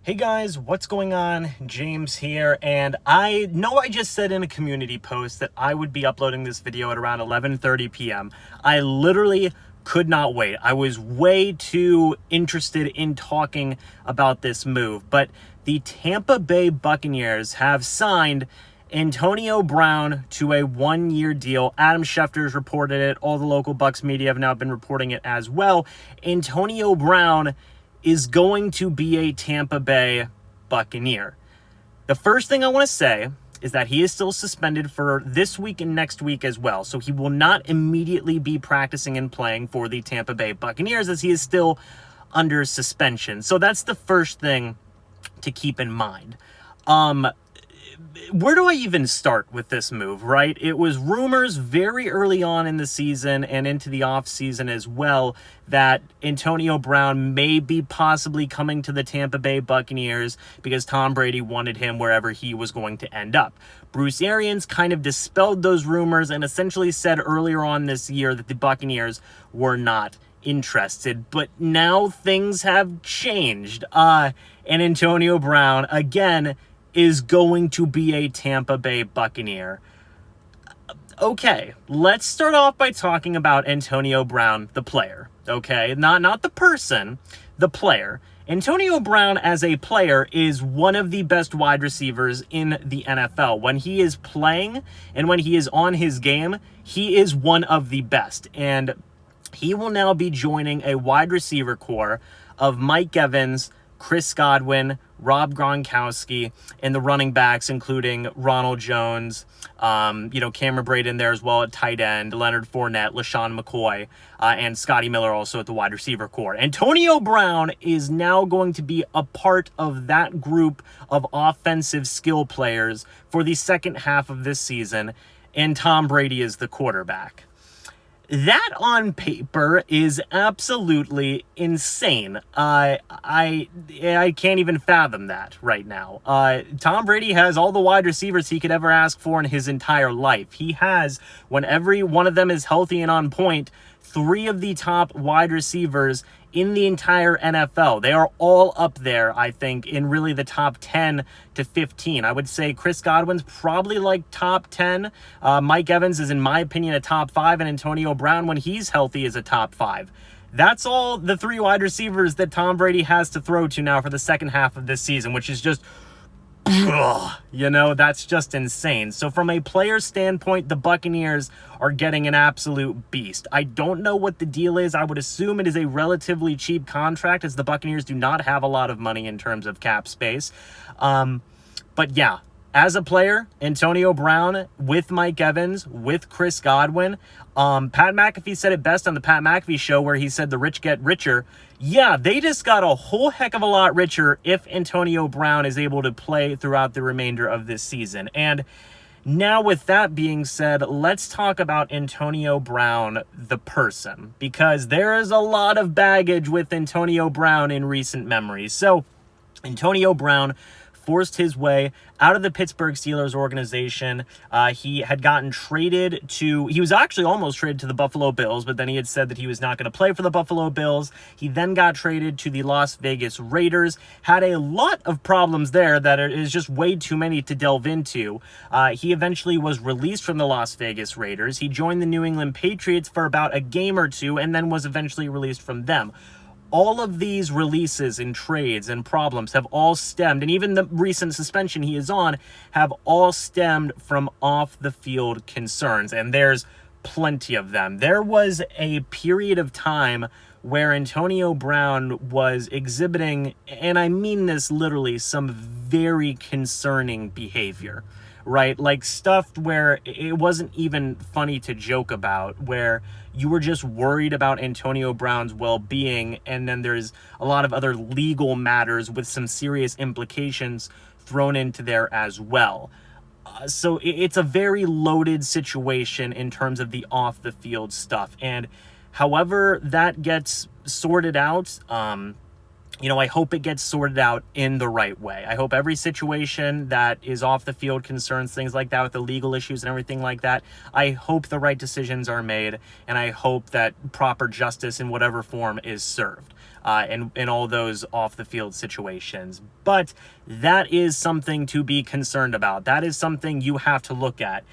Hey guys, what's going on? James here, and I know I just said in a community post that I would be uploading this video at around 11:30 p.m. I literally could not wait. I was way too interested in talking about this move, but the Tampa Bay Buccaneers have signed Antonio Brown to a one-year deal. Adam Schefter's reported it. All the local Bucs media have now been reporting it as well. Antonio Brown is going to be a Tampa Bay Buccaneer. The first thing I want to say is that he is still suspended for this week and next week as well. So he will not immediately be practicing and playing for the Tampa Bay Buccaneers as he is still under suspension. So that's the first thing to keep in mind. Where do I even start with this move, right? It was rumors very early on in the season and into the off season as well that Antonio Brown may be possibly coming to the Tampa Bay Buccaneers because Tom Brady wanted him wherever he was going to end up. Bruce Arians kind of dispelled those rumors and essentially said earlier on this year that the Buccaneers were not interested, but now things have changed. And Antonio Brown, again, is going to be a Tampa Bay Buccaneer. Okay, let's start off by talking about Antonio Brown, the player. Okay, not the person, the player. Antonio Brown as a player is one of the best wide receivers in the NFL. When he is playing and when he is on his game, he is one of the best. And he will now be joining a wide receiver core of Mike Evans, Chris Godwin, Rob Gronkowski, and the running backs, including Ronald Jones, Cameron Brady in there as well at tight end, Leonard, Fournette, LeSean, McCoy, and Scotty Miller also at the wide receiver core. Antonio Brown is now going to be a part of that group of offensive skill players for the second half of this season, and Tom Brady is the quarterback. That on paper is absolutely insane. I can't even fathom that right now. Tom Brady has all the wide receivers he could ever ask for in his entire life. He has, when every one of them is healthy and on point, 3 of the top wide receivers in the entire NFL. They are all up there, I think, in really the top 10 to 15. I would say Chris Godwin's probably like top 10. Mike Evans is, in my opinion, a top 5, and Antonio Brown, when he's healthy, is a top 5. That's all the 3 wide receivers that Tom Brady has to throw to now for the second half of this season, which is just, that's just insane. So from a player standpoint, the Buccaneers are getting an absolute beast. I don't know what the deal is. I would assume it is a relatively cheap contract, as the Buccaneers do not have a lot of money in terms of cap space. But yeah, as a player, Antonio Brown with Mike Evans, with Chris Godwin. Pat McAfee said it best on the Pat McAfee show, where he said the rich get richer. Yeah, they just got a whole heck of a lot richer if Antonio Brown is able to play throughout the remainder of this season. And now, with that being said, let's talk about Antonio Brown, the person, because there is a lot of baggage with Antonio Brown in recent memory. So, Antonio Brown forced his way out of the Pittsburgh Steelers organization. He had gotten traded to, he was actually almost traded to the Buffalo Bills, but then he had said that he was not going to play for the Buffalo Bills. He then got traded to the Las Vegas Raiders, had a lot of problems there that is just way too many to delve into. He eventually was released from the Las Vegas Raiders. He joined the New England Patriots for about a game or two and then was eventually released from them. All of these releases and trades and problems have all stemmed, and even the recent suspension he is on, have all stemmed from off-the-field concerns, and there's plenty of them. There was a period of time where Antonio Brown was exhibiting, and I mean this literally, some very concerning behavior, right? Like stuff where it wasn't even funny to joke about, where you were just worried about Antonio Brown's well-being, and then there's a lot of other legal matters with some serious implications thrown into there as well. So it's a very loaded situation in terms of the off-the-field stuff, and however that gets sorted out, I hope it gets sorted out in the right way. I hope every situation that is off the field concerns, things like that with the legal issues and everything like that, I hope the right decisions are made, and I hope that proper justice in whatever form is served. in all those off the field situations. But that is something to be concerned about. That is something you have to look at.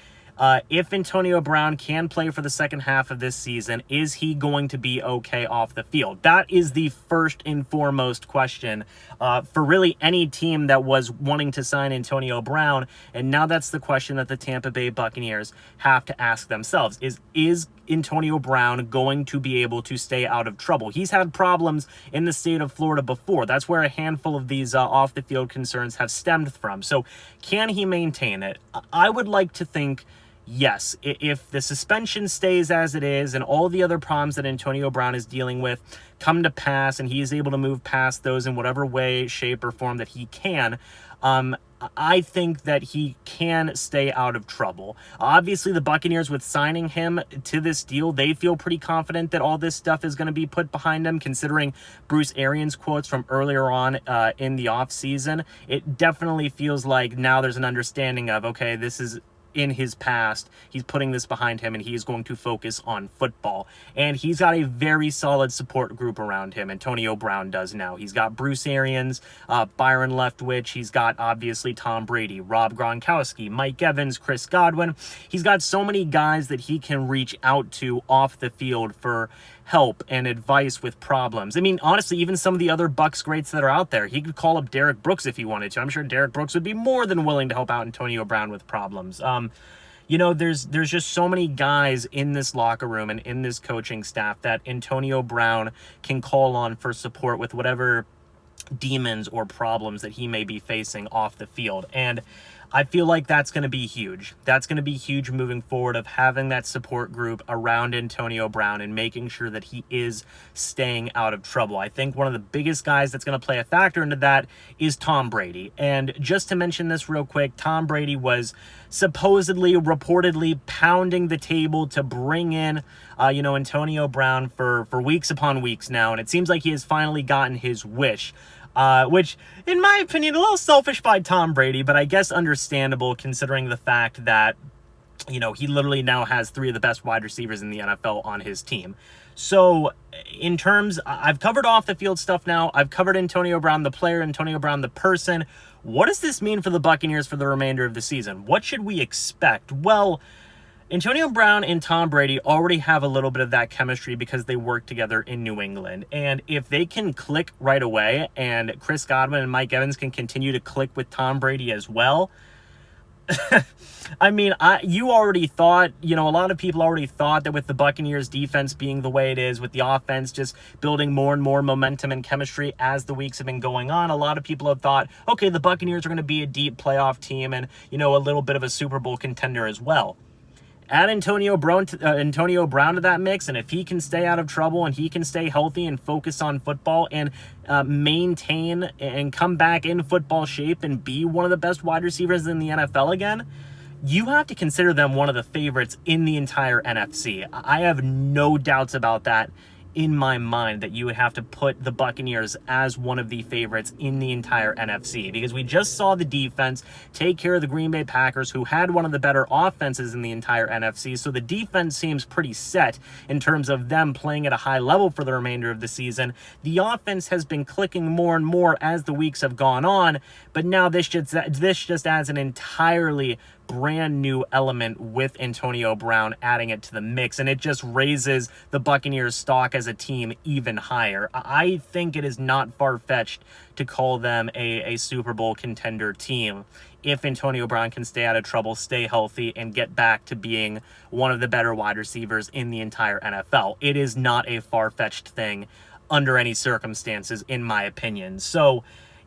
If Antonio Brown can play for the second half of this season, is he going to be okay off the field? That is the first and foremost question for really any team that was wanting to sign Antonio Brown. And now that's the question that the Tampa Bay Buccaneers have to ask themselves is Antonio Brown going to be able to stay out of trouble? He's had problems in the state of Florida before. That's where a handful of these off-the-field concerns have stemmed from. So can he maintain it? I would like to think yes. If the suspension stays as it is and all the other problems that Antonio Brown is dealing with come to pass and he is able to move past those in whatever way, shape, or form that he can, I think that he can stay out of trouble. Obviously, the Buccaneers, with signing him to this deal, they feel pretty confident that all this stuff is going to be put behind them, considering Bruce Arians' quotes from earlier on in the offseason. It definitely feels like now there's an understanding of, okay, this is in his past, he's putting this behind him and he's going to focus on football. And he's got a very solid support group around him. Antonio Brown does now. He's got Bruce Arians, Byron Leftwich. He's got obviously Tom Brady, Rob Gronkowski, Mike Evans, Chris Godwin. He's got so many guys that he can reach out to off the field for help and advice with problems. I mean, honestly, even some of the other Bucs greats that are out there, he could call up Derek Brooks if he wanted to. I'm sure Derek Brooks would be more than willing to help out Antonio Brown with problems. You know, there's just so many guys in this locker room and in this coaching staff that Antonio Brown can call on for support with whatever demons or problems that he may be facing off the field. And I feel like that's going to be huge. That's going to be huge moving forward, of having that support group around Antonio Brown and making sure that he is staying out of trouble. I think one of the biggest guys that's going to play a factor into that is Tom Brady. And just to mention this real quick, Tom Brady was supposedly, reportedly pounding the table to bring in, Antonio Brown for weeks upon weeks now. And it seems like he has finally gotten his wish. Which, in my opinion, a little selfish by Tom Brady, but I guess understandable considering the fact that, he literally now has 3 of the best wide receivers in the NFL on his team. So, in terms, I've covered off the field stuff now. I've covered Antonio Brown, the player, Antonio Brown, the person. What does this mean for the Buccaneers for the remainder of the season? What should we expect? Well, Antonio Brown and Tom Brady already have a little bit of that chemistry because they work together in New England. And if they can click right away and Chris Godwin and Mike Evans can continue to click with Tom Brady as well, I mean, you already thought, a lot of people already thought that with the Buccaneers defense being the way it is, with the offense just building more and more momentum and chemistry as the weeks have been going on, a lot of people have thought, okay, the Buccaneers are going to be a deep playoff team and, a little bit of a Super Bowl contender as well. Add Antonio Brown to that mix, and if he can stay out of trouble and he can stay healthy and focus on football and maintain and come back in football shape and be one of the best wide receivers in the NFL again, you have to consider them one of the favorites in the entire NFC. I have no doubts about that in my mind, that you would have to put the Buccaneers as one of the favorites in the entire NFC, because we just saw the defense take care of the Green Bay Packers, who had one of the better offenses in the entire NFC. So the defense seems pretty set in terms of them playing at a high level for the remainder of the season. The offense has been clicking more and more as the weeks have gone on, but now this just adds an entirely brand new element with Antonio Brown adding it to the mix, and it just raises the Buccaneers' stock as a team even higher. I think it is not far-fetched to call them a Super Bowl contender team if Antonio Brown can stay out of trouble, stay healthy, and get back to being one of the better wide receivers in the entire NFL. It is not a far-fetched thing under any circumstances, in my opinion. So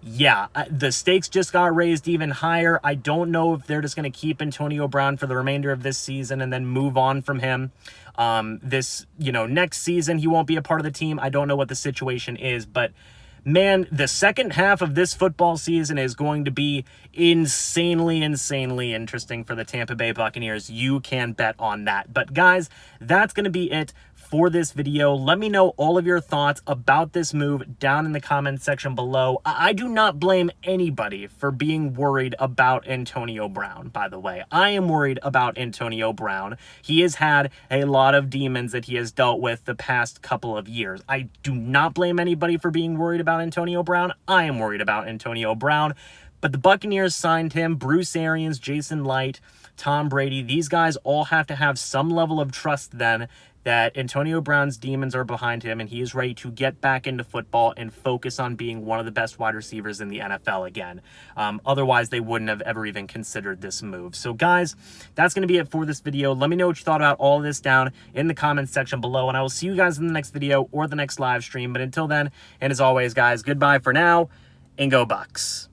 yeah, the stakes just got raised even higher. I don't know if they're just going to keep Antonio Brown for the remainder of this season and then move on from him. Next season, he won't be a part of the team. I don't know what the situation is, but man, the second half of this football season is going to be insanely interesting for the Tampa Bay Buccaneers. You can bet on that. But guys, that's going to be it for this video. Let me know all of your thoughts about this move down in the comments section below. I do not blame anybody for being worried about Antonio Brown, by the way. I am worried about Antonio Brown. He has had a lot of demons that he has dealt with the past couple of years. I do not blame anybody for being worried about Antonio Brown. I am worried about Antonio Brown. But the Buccaneers signed him. Bruce Arians, Jason Light, Tom Brady, these guys all have to have some level of trust then that Antonio Brown's demons are behind him and he is ready to get back into football and focus on being one of the best wide receivers in the NFL again. Otherwise, they wouldn't have ever even considered this move. So guys, that's going to be it for this video. Let me know what you thought about all of this down in the comments section below, and I will see you guys in the next video or the next live stream. But until then, and as always, guys, goodbye for now, and go Bucs.